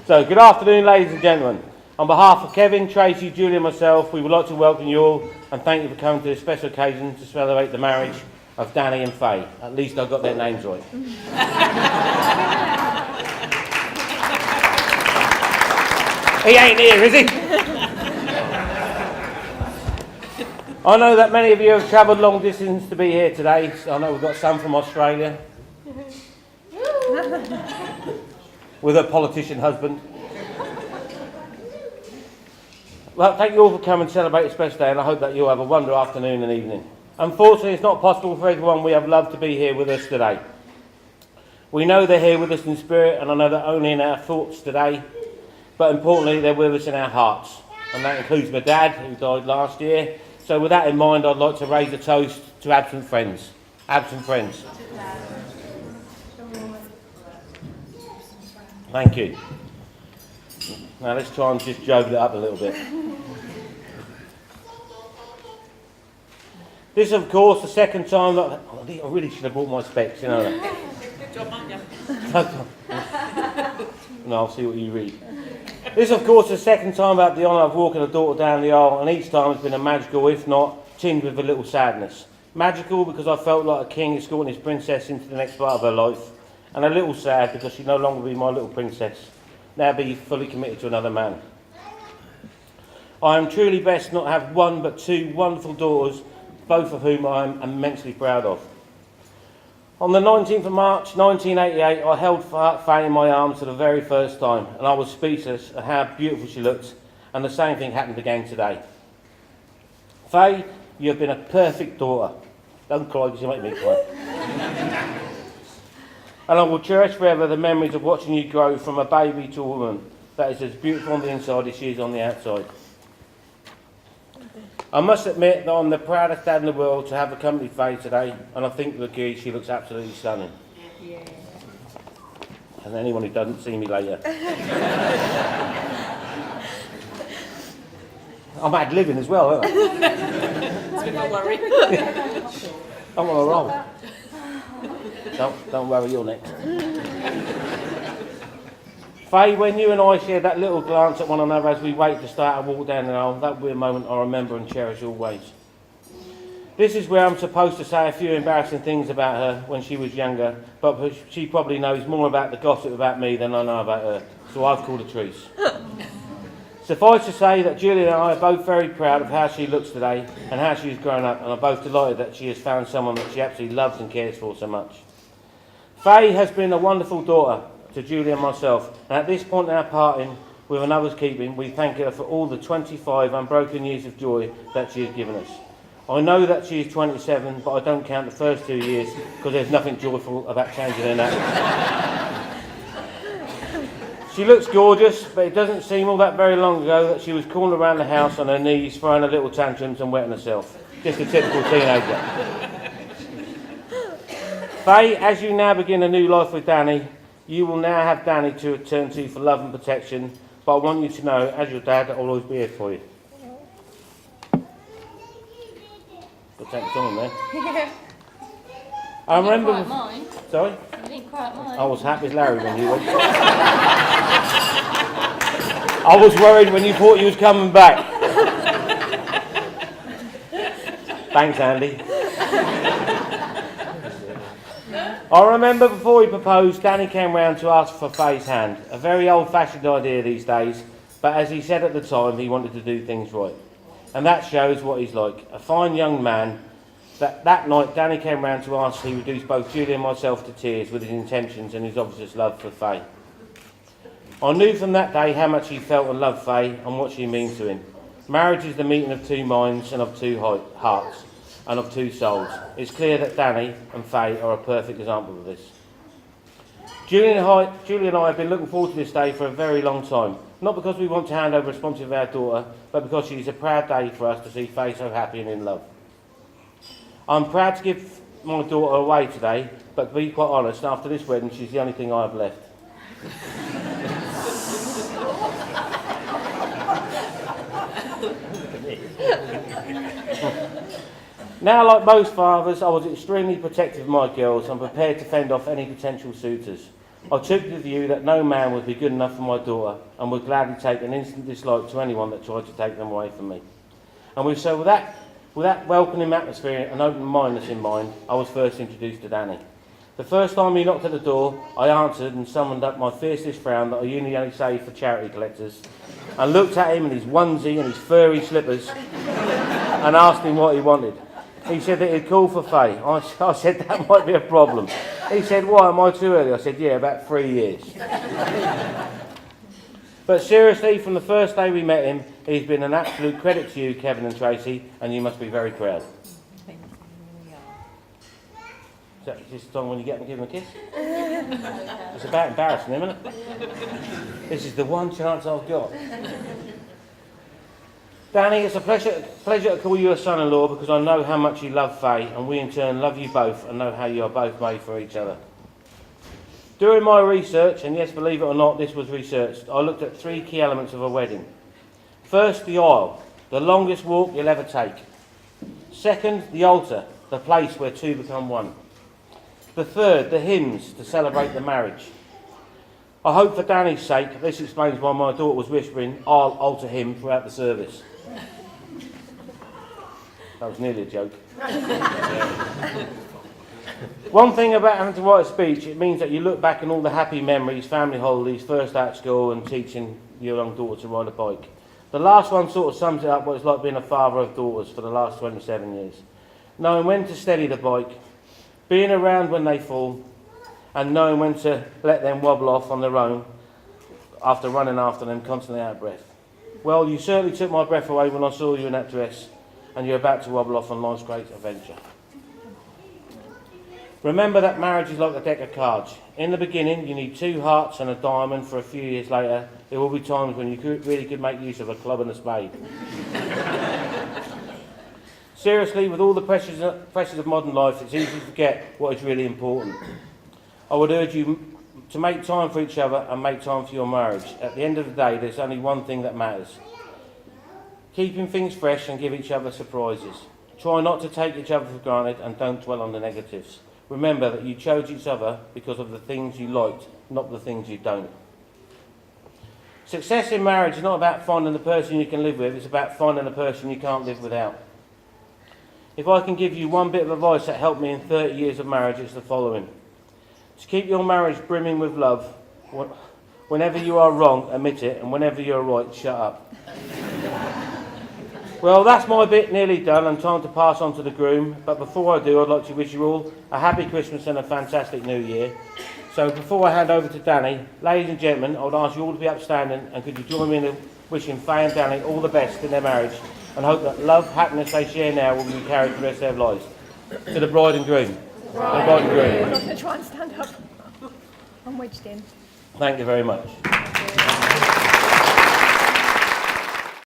So, good afternoon, ladies and gentlemen. On behalf of Kevin, Tracy, Julie and myself, we would like to welcome you all and thank you for coming to this special occasion to celebrate the marriage of Danny and Faye. At least I got their names right. He ain't here, is he? I know that many of you have travelled long distance to be here today. I know we've got some from Australia with a politician husband. Well, thank you all for coming to celebrate a special day, and I hope that you'll have a wonderful afternoon and evening. Unfortunately, it's not possible for everyone we have loved to be here with us today. We know they're here with us in spirit, and I know they're only in our thoughts today, but importantly, they're with us in our hearts. And that includes my dad, who died last year. So with that in mind, I'd like to raise a toast to absent friends. Absent friends. Thank you. Now let's try and just juggle it up a little bit. This, of course, the second time that... I really should have brought my specs, you know that. Good job, man. No, I'll see what you read. This, of course, is the second time I've had the honour of walking a daughter down the aisle, and each time it's been a magical, if not, tinged with a little sadness. Magical because I felt like a king escorting his princess into the next part of her life, and a little sad because she'd no longer be my little princess, now be fully committed to another man. I am truly blessed not to have one but two wonderful daughters, both of whom I am immensely proud of. On the 19th of March 1988, I held Faye in my arms for the very first time, and I was speechless at how beautiful she looked, and the same thing happened again today. Faye, you have been a perfect daughter. Don't cry because you make me cry. And I will cherish forever the memories of watching you grow from a baby to a woman that is as beautiful on the inside as she is on the outside. I must admit that I'm the proudest dad in the world to have accompanied Faye today, and I think, look here, she looks absolutely stunning. Yeah. And anyone who doesn't see me later. I'm ad-libbing as well, aren't I? It's been a worry. I'm on a roll. Don't worry, you're next. Faye, when you and I shared that little glance at one another as we wait to start our walk down the aisle, that will be a moment I remember and cherish always. This is where I'm supposed to say a few embarrassing things about her when she was younger, but she probably knows more about the gossip about me than I know about her, so I've called a truce. Suffice to say that Julie and I are both very proud of how she looks today and how she has grown up, and are both delighted that she has found someone that she absolutely loves and cares for so much. Faye has been a wonderful daughter to Julie and myself, and at this point in our parting with another's keeping, we thank her for all the 25 unbroken years of joy that she has given us. I know that she is 27, but I don't count the first 2 years because there's nothing joyful about changing her name. She looks gorgeous, but it doesn't seem all that very long ago that she was crawling around the house on her knees, throwing her little tantrums and wetting herself. Just a typical teenager. Faye, as you now begin a new life with Danny, you will now have Danny to turn to for love and protection, but I want you to know, as your dad, I'll always be here for you. Got to take the time, man. I remember... You didn't cry at mine. Sorry? You didn't cry at mine. I was happy as Larry when you went. I was worried when you thought you was coming back. Thanks, Andy. I remember before he proposed, Danny came round to ask for Faye's hand. A very old-fashioned idea these days, but as he said at the time, he wanted to do things right. And that shows what he's like. A fine young man. That night, Danny came round to ask he reduced both Julie and myself to tears with his intentions and his obvious love for Faye. I knew from that day how much he felt and loved Faye and what she means to him. Marriage is the meeting of two minds and of two hearts and of two souls. It's clear that Danny and Faye are a perfect example of this. Julie and I have been looking forward to this day for a very long time. Not because we want to hand over responsibility of our daughter, but because she is a proud day for us to see Faye so happy and in love. I'm proud to give my daughter away today, but to be quite honest, after this wedding, she's the only thing I have left. Now, like most fathers, I was extremely protective of my girls and prepared to fend off any potential suitors. I took the view that no man would be good enough for my daughter and would gladly take an instant dislike to anyone that tried to take them away from me. And with that welcoming atmosphere and open-mindedness in mind, I was first introduced to Danny. The first time he knocked at the door, I answered and summoned up my fiercest frown that I usually only save for charity collectors, and looked at him in his onesie and his furry slippers and asked him what he wanted. He said that he'd call for Faye. I said that might be a problem. He said, why, am I too early? I said, yeah, about 3 years. But seriously, from the first day we met him, he's been an absolute credit to you, Kevin and Tracy, and you must be very proud. Is that this time when you get them, give him a kiss? It's about embarrassing him, isn't it? This is the one chance I've got. Danny, it's a pleasure to call you a son-in-law because I know how much you love Faye, and we in turn love you both and know how you are both made for each other. During my research, and yes, believe it or not, this was researched, I looked at 3 key elements of a wedding. First, the aisle, the longest walk you'll ever take. Second, the altar, the place where two become one. The third, the hymns to celebrate the marriage. I hope for Danny's sake, this explains why my daughter was whispering, I'll alter him throughout the service. That was nearly a joke. One thing about having to write a speech, it means that you look back on all the happy memories, family holidays, first out of school and teaching your young daughter to ride a bike. The last one sort of sums it up what it's like being a father of daughters for the last 27 years. Knowing when to steady the bike, being around when they fall, and knowing when to let them wobble off on their own after running after them constantly out of breath. Well, you certainly took my breath away when I saw you in that dress and you're about to wobble off on life's great adventure. Remember that marriage is like a deck of cards. In the beginning, you need 2 hearts and a diamond. For a few years later, there will be times when you really could make use of a club and a spade. Seriously, with all the pressures of modern life, it's easy to forget what is really important. I would urge you to make time for each other and make time for your marriage. At the end of the day, there's only one thing that matters. Keeping things fresh and give each other surprises. Try not to take each other for granted and don't dwell on the negatives. Remember that you chose each other because of the things you liked, not the things you don't. Success in marriage is not about finding the person you can live with, it's about finding the person you can't live without. If I can give you one bit of advice that helped me in 30 years of marriage, it's the following. To keep your marriage brimming with love, whenever you are wrong, admit it, and whenever you're right, shut up. Well, that's my bit nearly done and time to pass on to the groom. But before I do, I'd like to wish you all a happy Christmas and a fantastic New Year. So before I hand over to Danny, ladies and gentlemen, I would ask you all to be upstanding and could you join me in wishing Faye and Danny all the best in their marriage and hope that love, happiness they share now will be carried for the rest of their lives. To the bride and groom. Right. The bride and groom. I'm not going to try and stand up. I'm wedged in. Thank you very much.